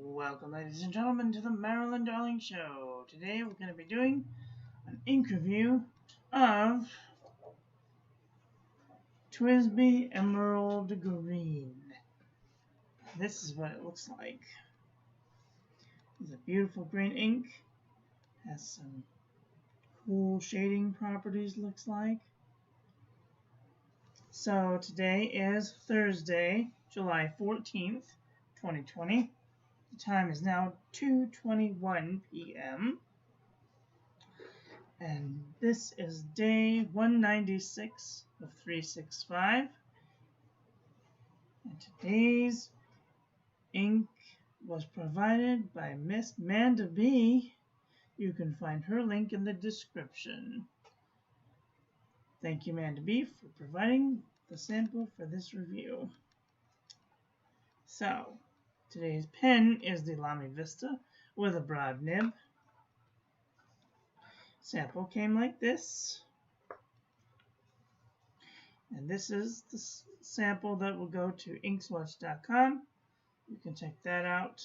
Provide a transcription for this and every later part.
Welcome, ladies and gentlemen, to the Marilyn Darling Show. Today we're going to be doing an ink review of Twsbi Emerald Green. This is what it looks like. It's a beautiful green ink. Has some cool shading properties, looks like. So today is Thursday, July 14th, 2020. The time is now 2:21 p.m. And this is day 196 of 365. And today's ink was provided by Miss Manda B. You can find her link in the description. Thank you, Manda B, for providing the sample for this review. So, today's pen is the Lamy Vista with a broad nib. Sample came like this. And this is the sample that will go to inkswatch.com. You can check that out.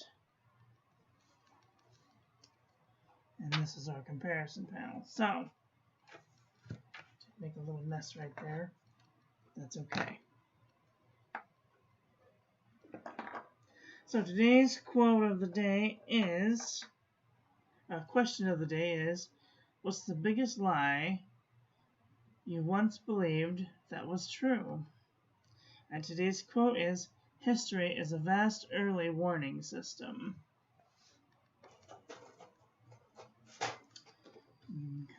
And this is our comparison panel. So, make a little mess right there. That's okay. So today's quote of the day is, question of the day is, what's the biggest lie you once believed that was true? And today's quote is, history is a vast early warning system.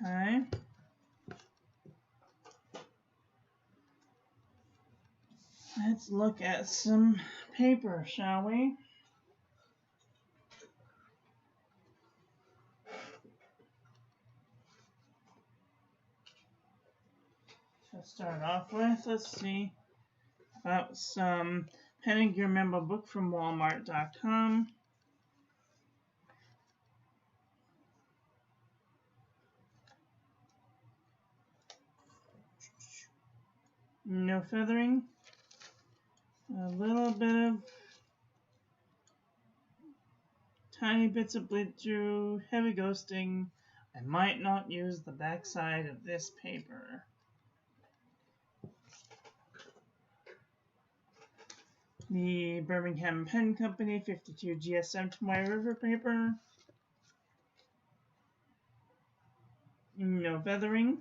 Okay. Let's look at some paper, shall we? To start off with, let's see about some Pen and Gear Memo book from Walmart.com. No feathering. A little bit of tiny bits of bleed through, heavy ghosting. I might not use the back side of this paper. The Birmingham Pen Company 52 GSM Tomoe River paper. No feathering.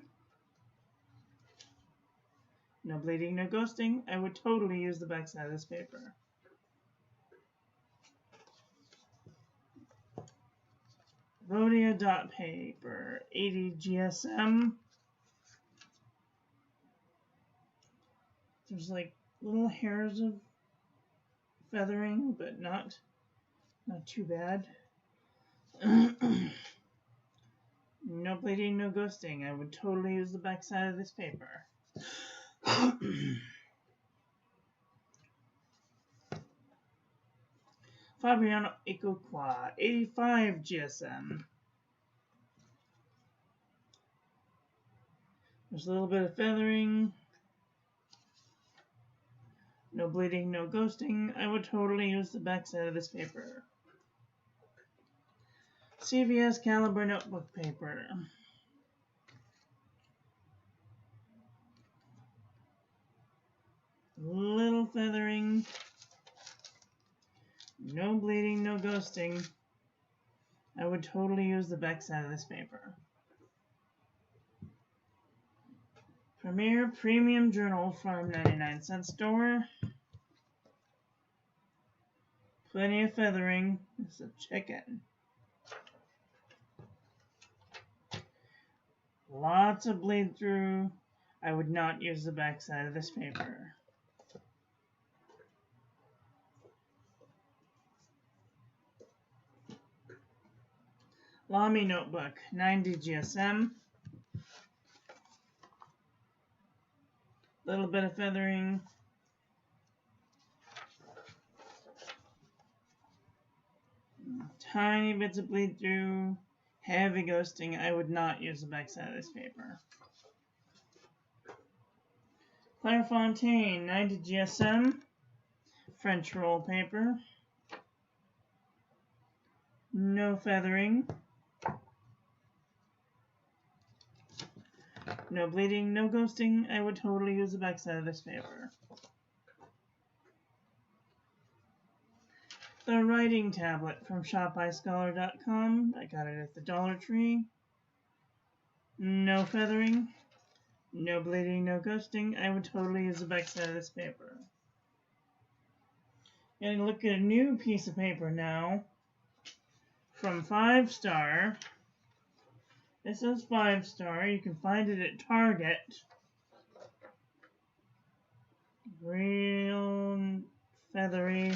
No bleeding, no ghosting. I would totally use the back side of this paper. Rhodia dot paper, 80 GSM. There's like little hairs of feathering, but not too bad. No bleeding, no ghosting. I would totally use the back side of this paper. Fabriano Ecoqua, 85 GSM. There's a little bit of feathering. No bleeding, no ghosting. I would totally use the back side of this paper. CVS Caliber notebook paper. Little feathering. No bleeding, no ghosting. I would totally use the back side of this paper. Premier Premium Journal from 99-cent store. Plenty of feathering. It's a chicken. Lots of bleed through. I would not use the back side of this paper. Lamy notebook, 90 GSM. Little bit of feathering. Tiny bits of bleed through. Heavy ghosting. I would not use the back side of this paper. Clairefontaine, 90 GSM. French roll paper. No feathering. No bleeding, no ghosting. I would totally use the backside of this paper. The writing tablet from shopbyscholar.com. I got it at the Dollar Tree. No feathering. No bleeding, no ghosting. I would totally use the backside of this paper. Gonna look at a new piece of paper now from 5 Star. This is 5 Star. You can find it at Target. Real feathery.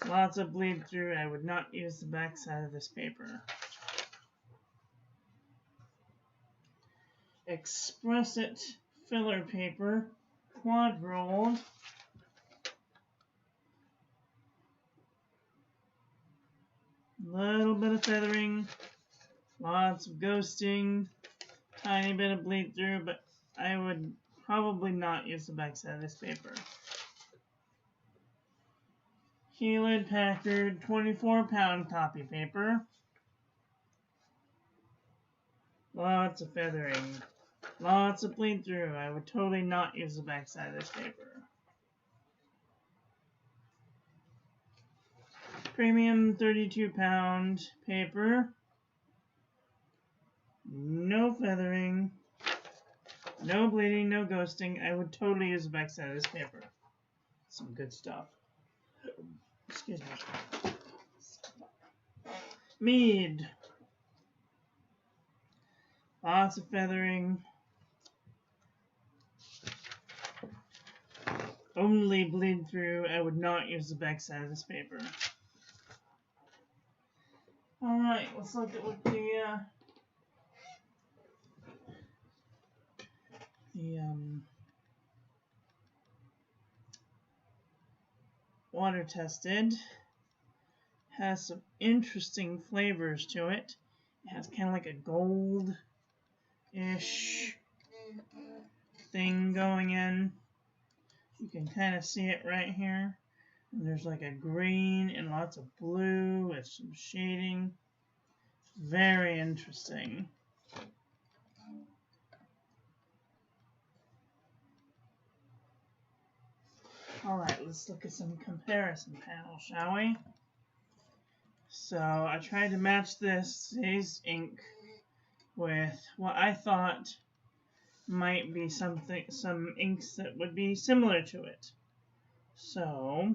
Lots of bleed through. I would not use the backside of this paper. Express It filler paper. Quad rolled. Little bit of feathering. Lots of ghosting. Tiny bit of bleed through, but I would probably not use the backside of this paper. Hewlett Packard 24-pound copy paper. Lots of feathering. Lots of bleed through. I would totally not use the backside of this paper. Premium 32-pound paper. No feathering. No bleeding, no ghosting. I would totally use the backside of this paper. Some good stuff. Excuse me. Mead. Lots of feathering. Only bleed through. I would not use the backside of this paper. Alright, let's look at what the water tested. Has some interesting flavors to it. It has kind of like a gold-ish thing going in. You can kind of see it right here. And there's like a green and lots of blue with some shading. Very interesting. Alright, let's look at some comparison panels, shall we? So I tried to match today's ink with what I thought might be some inks that would be similar to it. So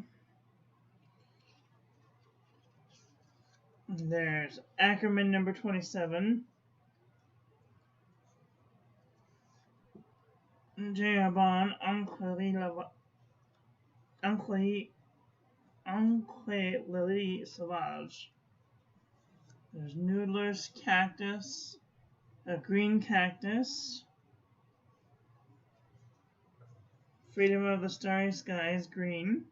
there's Ackerman number 27, Jayabon Encre Lily Sauvage. There's Noodler's Cactus, a Green Cactus, Freedom of the Starry Skies Green,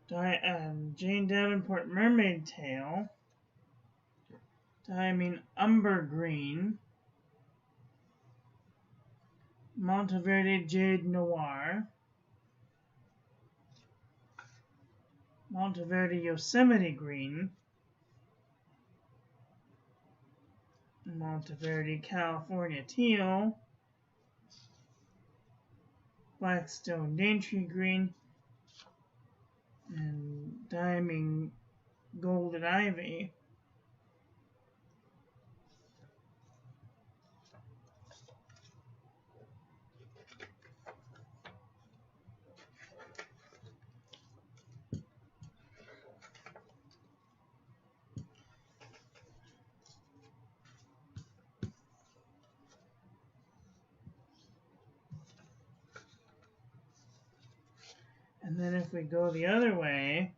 Jane Davenport Mermaid Tail, Diamine Umber Green, Monteverde Jade Noir, Monteverde Yosemite Green, Monteverde California Teal, Blackstone Daintree Green, and Diamond Golden Ivy. And then if we go the other way,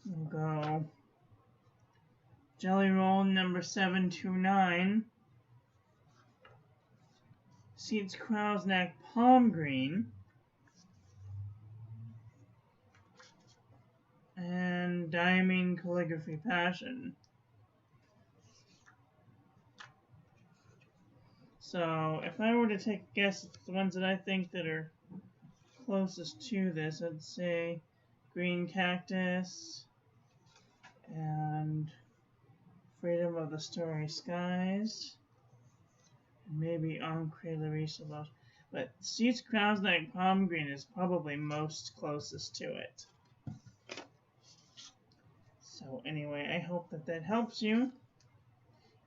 we'll go Jelly Roll number 729, Seeds Crow's Neck Palm Green, and Diamine Calligraphy Passion. So if I were to take a guess at the ones that I think that are closest to this, I'd say green cactus, and freedom of the starry skies, and maybe Encre Larissa Love. But Seats Crowns Night Prom Green is probably most closest to it. So anyway, I hope that that helps you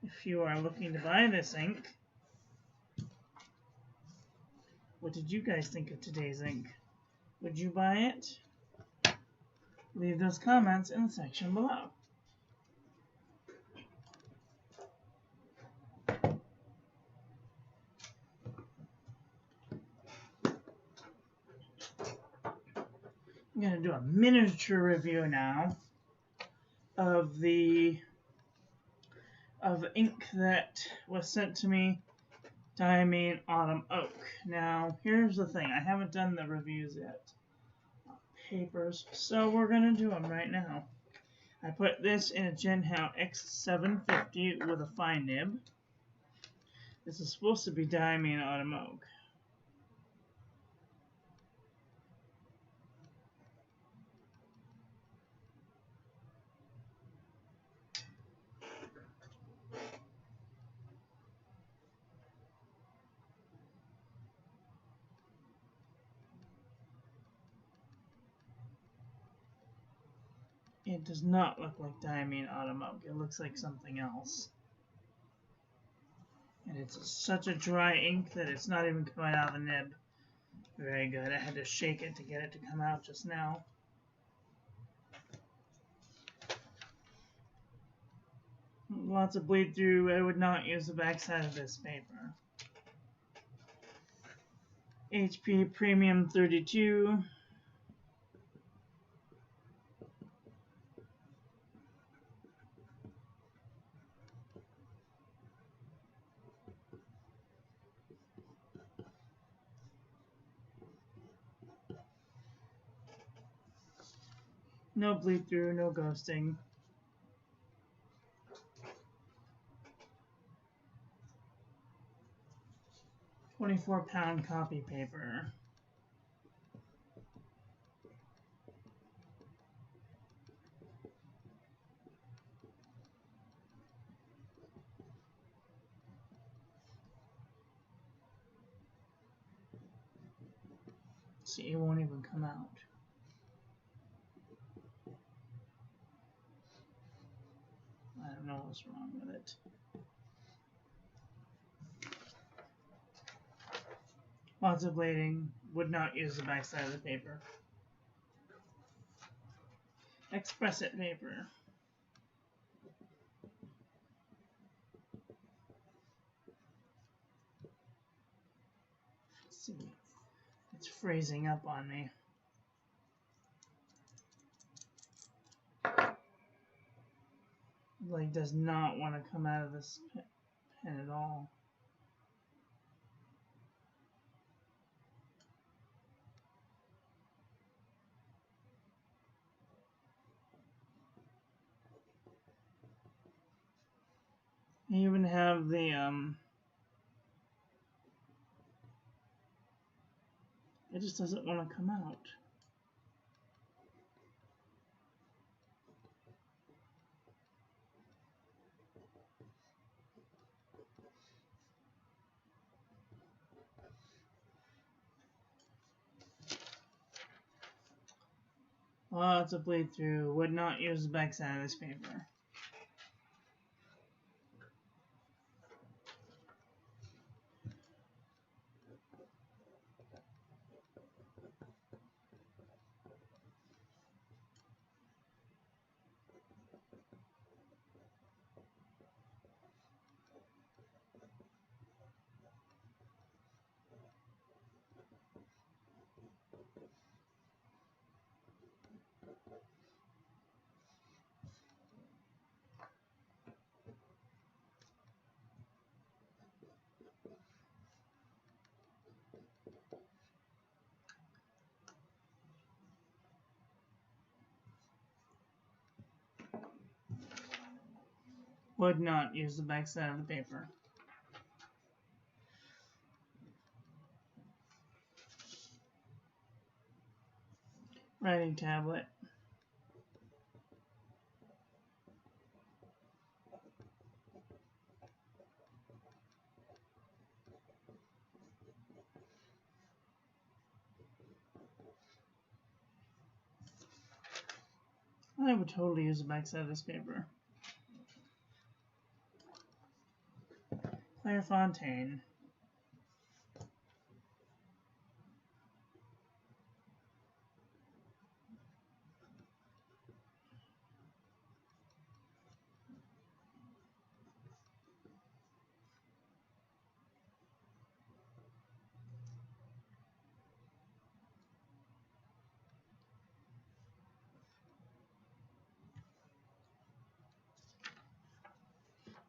if you are looking to buy this ink. What did you guys think of today's ink? Would you buy it? Leave those comments in the section below. I'm going to do a miniature review now of the ink that was sent to me, Diamine Autumn Oak. Now, here's the thing. I haven't done the reviews yet. Papers, so we're going to do them right now. I put this in a Genhao X750 with a fine nib. This is supposed to be Diamine Autumn Oak. It does not look like Diamine Autumn Oak. It looks like something else. And it's such a dry ink that it's not even coming out of the nib. Very good. I had to shake it to get it to come out just now. Lots of bleed through. I would not use the backside of this paper. HP Premium 32. No bleed through, no ghosting. £24 copy paper. See, it won't even come out. I don't know what's wrong with it. Lots of blading. Would not use the backside of the paper. Express It paper. Let's see. It's freezing up on me. Like, does not want to come out of this pen at all. I even have the it just doesn't want to come out. Lots of bleed through. Would not use the backside of this paper. Would not use the backside of the paper. Writing tablet. I would totally use the backside of this paper. Clairefontaine.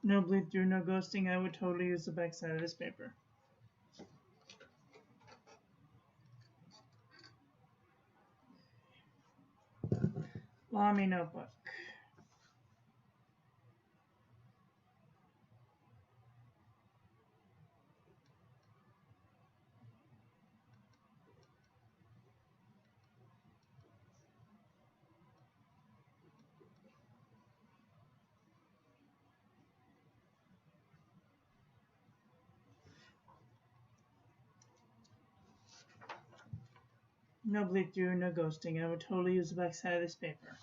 No bleed through, no ghosting. I would totally use the backside of this paper. Lamy notebook. No bleed through, no ghosting. I would totally use the backside of this paper.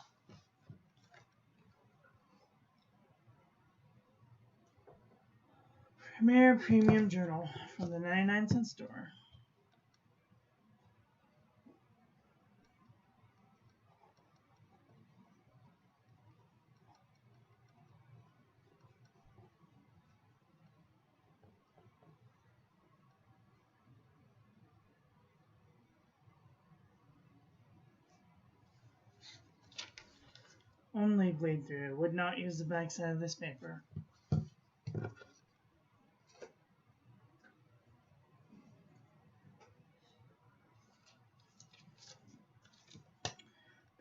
Premier Premium Journal from the 99-cent store. Only bleed through. Would not use the backside of this paper.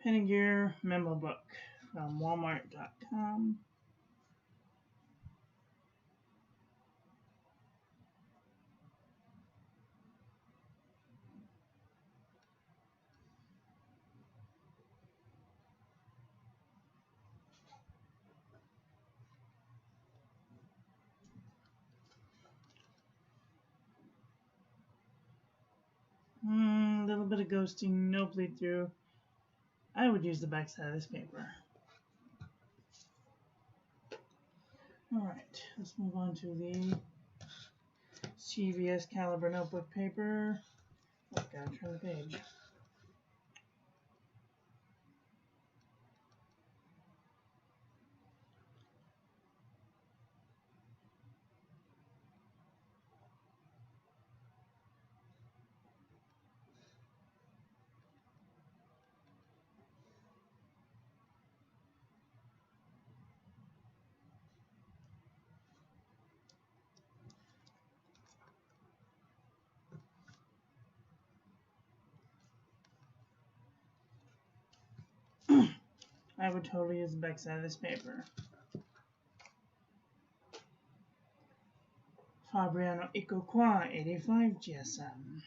Pen and Gear Memo Book from Walmart.com. A little bit of ghosting, no bleed through. I would use the backside of this paper. Alright, let's move on to the CVS Caliber Notebook paper. Oh, gotta turn the page. I would totally use the backside of this paper. Fabriano Icocqua 85 GSM.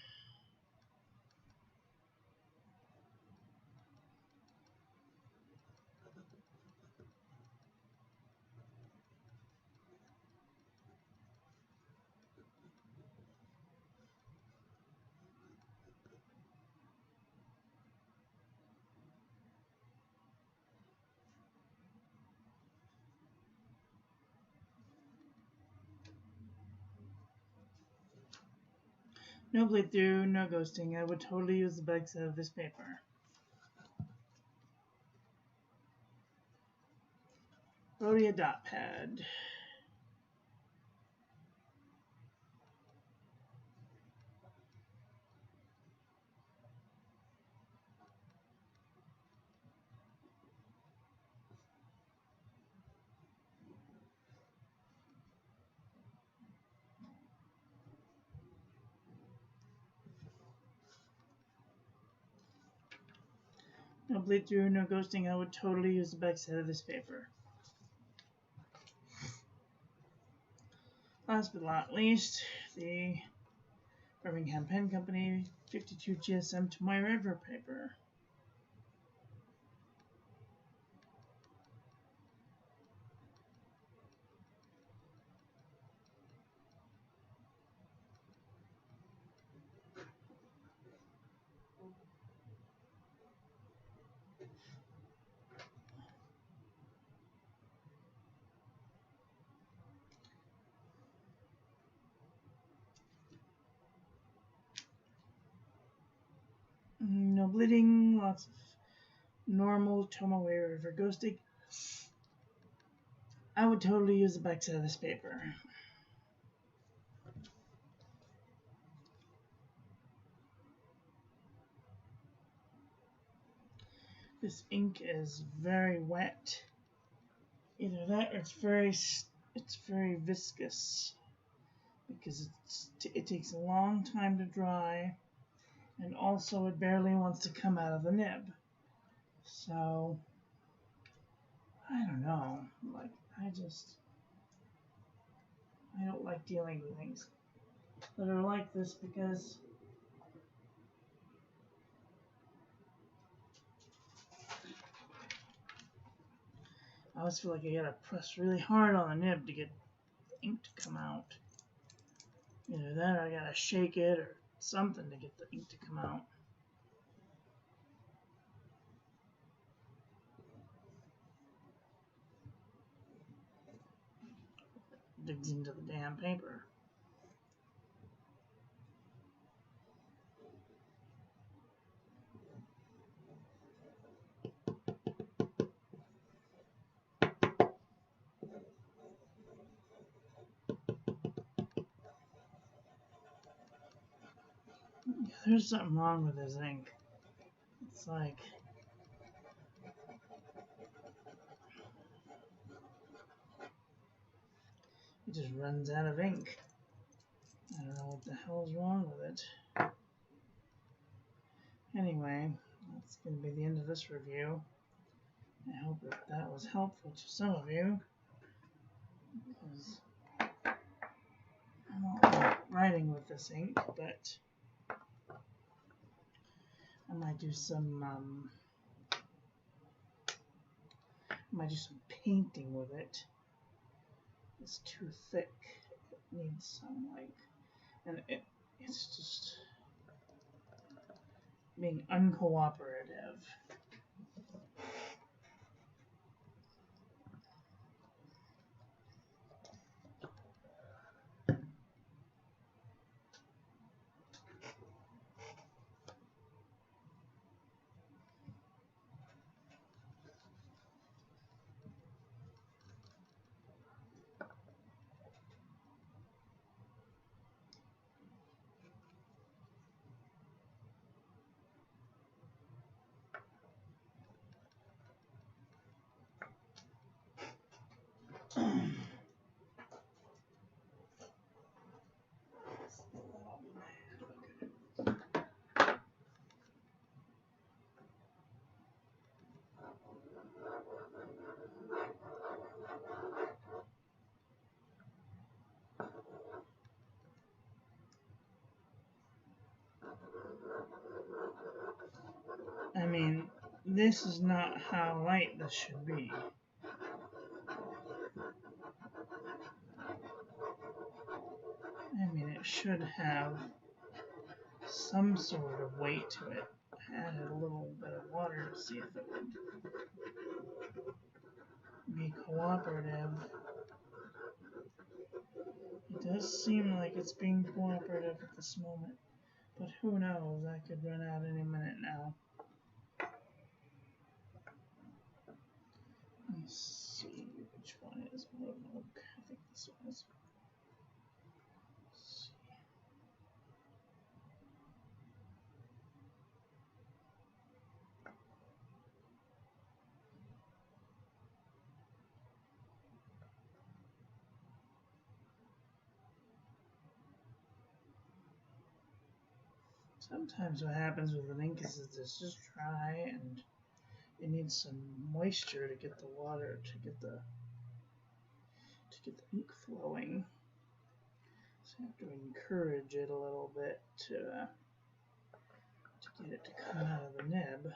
No bleed through, no ghosting. I would totally use the backside of this paper. Rhodia dot pad. No bleed through, no ghosting. I would totally use the backside of this paper. Last but not least, the Birmingham Pen Company 52 GSM to my river paper. splitting, lots of normal Tomoe River ghost ink. I would totally use the backside of this paper. This ink is very wet. Either that or it's very viscous because it takes a long time to dry, and also it barely wants to come out of the nib. So I don't know. Like I don't like dealing with things that are like this because I always feel like I gotta press really hard on the nib to get the ink to come out. Either that or I gotta shake it or something to get the ink to come out. It digs into the damn paper. Yeah, there's something wrong with this ink. It's like it just runs out of ink. I don't know what the hell is wrong with it. Anyway, that's going to be the end of this review. I hope that was helpful to some of you, because I don't like writing with this ink, but I might do some painting with it. It's too thick. It needs some and it's just being uncooperative. I mean, this is not how light this should be. I mean, it should have some sort of weight to it. Add a little bit of water to see if it would be cooperative. It does seem like it's being cooperative at this moment, but who knows? I could run out any minute now. Let's see which one is Milk. I think this one is. Sometimes what happens with an ink is it's just dry and it needs some moisture to get the water to get the ink flowing. So you have to encourage it a little bit to get it to come out of the nib.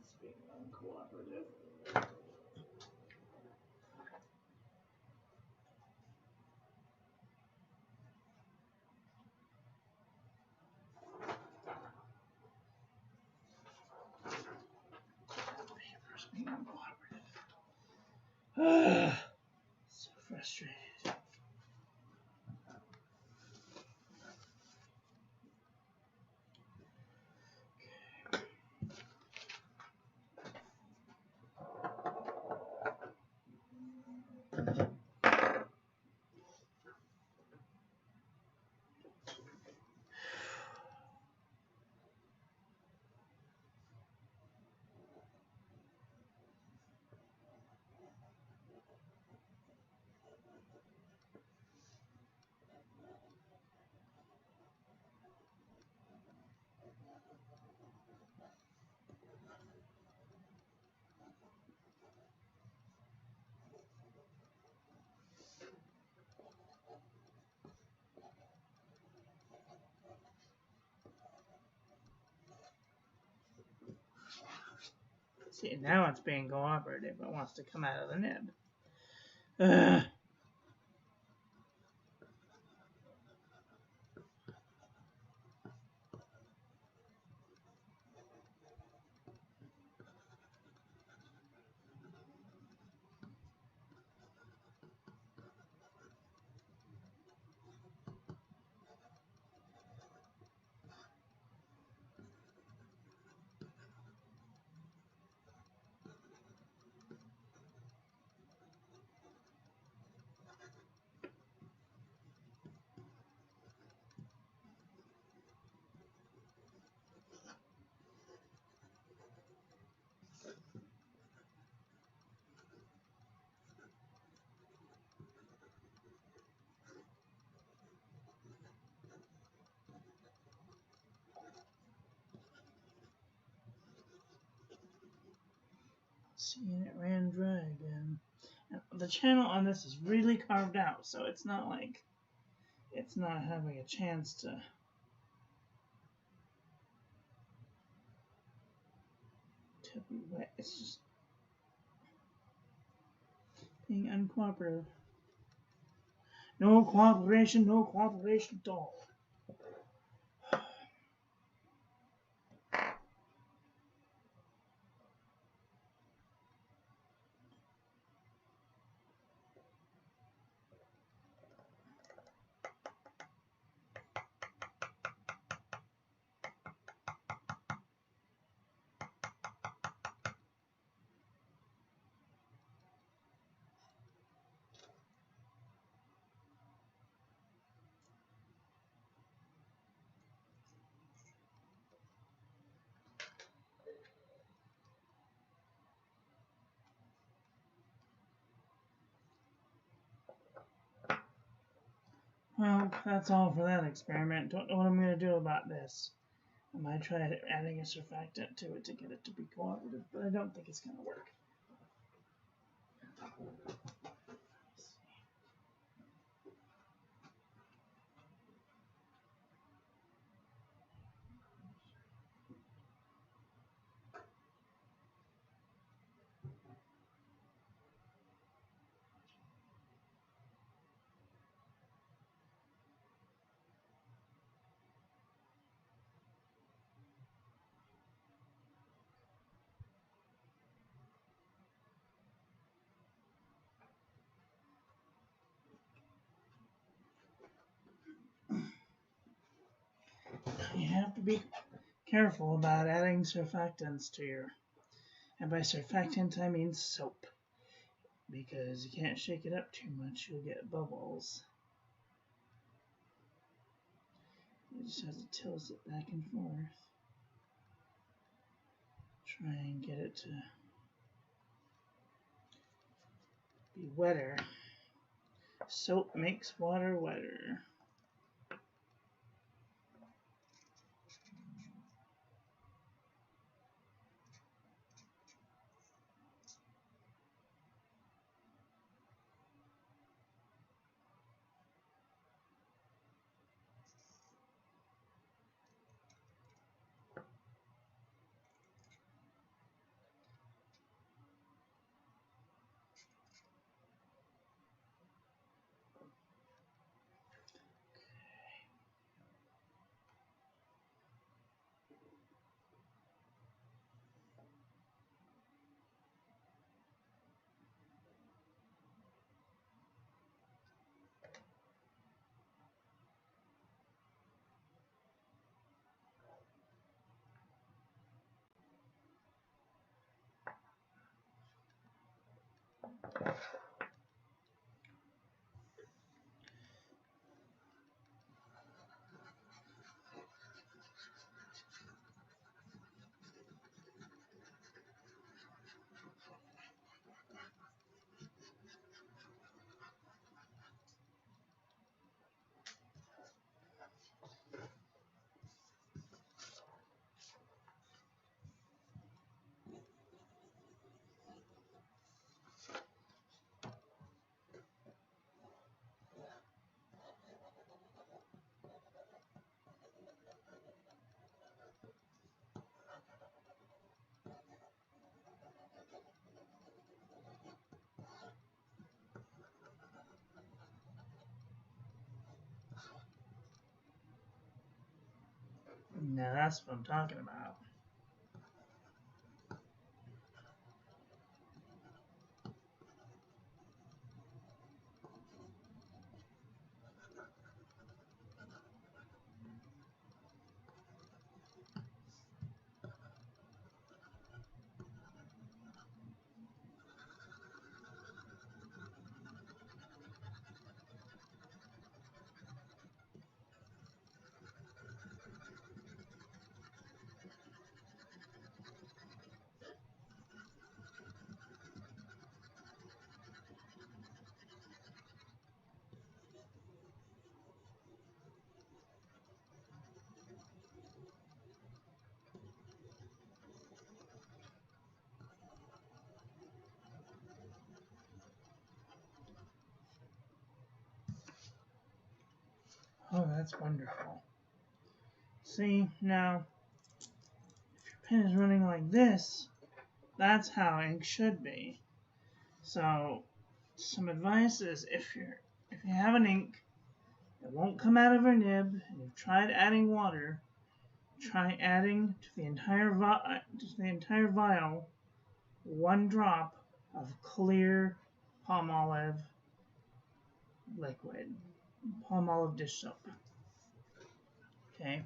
It's being uncooperative. uncooperative. So frustrated. See, now it's being cooperative. It wants to come out of the nib. See, and it ran dry again. And the channel on this is really carved out, so it's not like it's not having a chance to be wet. It's just being uncooperative. No cooperation at all. Well, that's all for that experiment. Don't know what I'm going to do about this. I might try adding a surfactant to it to get it to be cooperative, but I don't think it's going to work. You have to be careful about adding surfactants to your, and by surfactant I mean soap, because you can't shake it up too much, you'll get bubbles. You just have to tilt it back and forth. Try and get it to be wetter. Soap makes water wetter. Now that's what I'm talking about. Oh, that's wonderful. See, now, if your pen is running like this, that's how ink should be. So, some advice is if you have an ink that won't come out of your nib and you've tried adding water, try adding to the entire vial 1 drop of clear palm olive liquid, palm olive dish soap. Okay.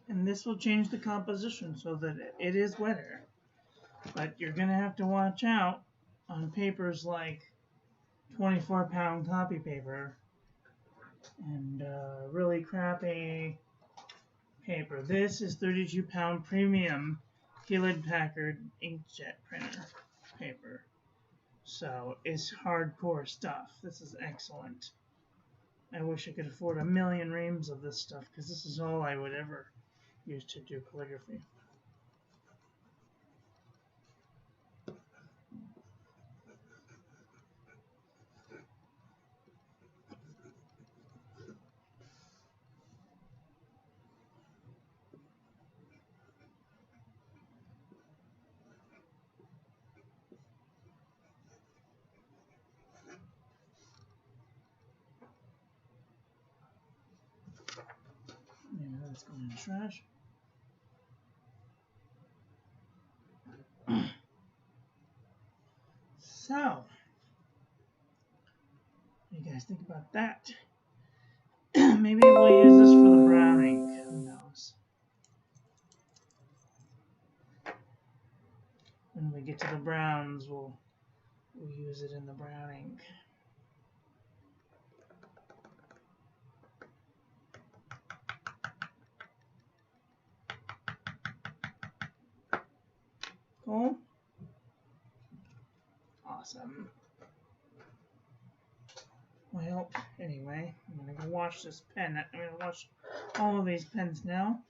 And this will change the composition so that it is wetter. But you're going to have to watch out on papers like 24-pound copy paper and really crappy paper. This is 32-pound premium Hewlett Packard inkjet printer paper. So it's hardcore stuff. This is excellent. I wish I could afford 1,000,000 reams of this stuff because this is all I would ever use to do calligraphy. Yeah, that's going in the trash. So, what do you guys think about that? Maybe we'll use this for the brown ink. Who knows? When we get to the browns, we'll use it in the brown ink. Cool? Awesome. Well, anyway, I'm going to go wash this pen. I'm going to wash all of these pens now.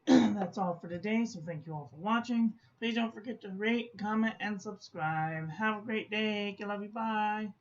That's all for today, so thank you all for watching. Please don't forget to rate, comment, and subscribe. Have a great day. I love you. Bye.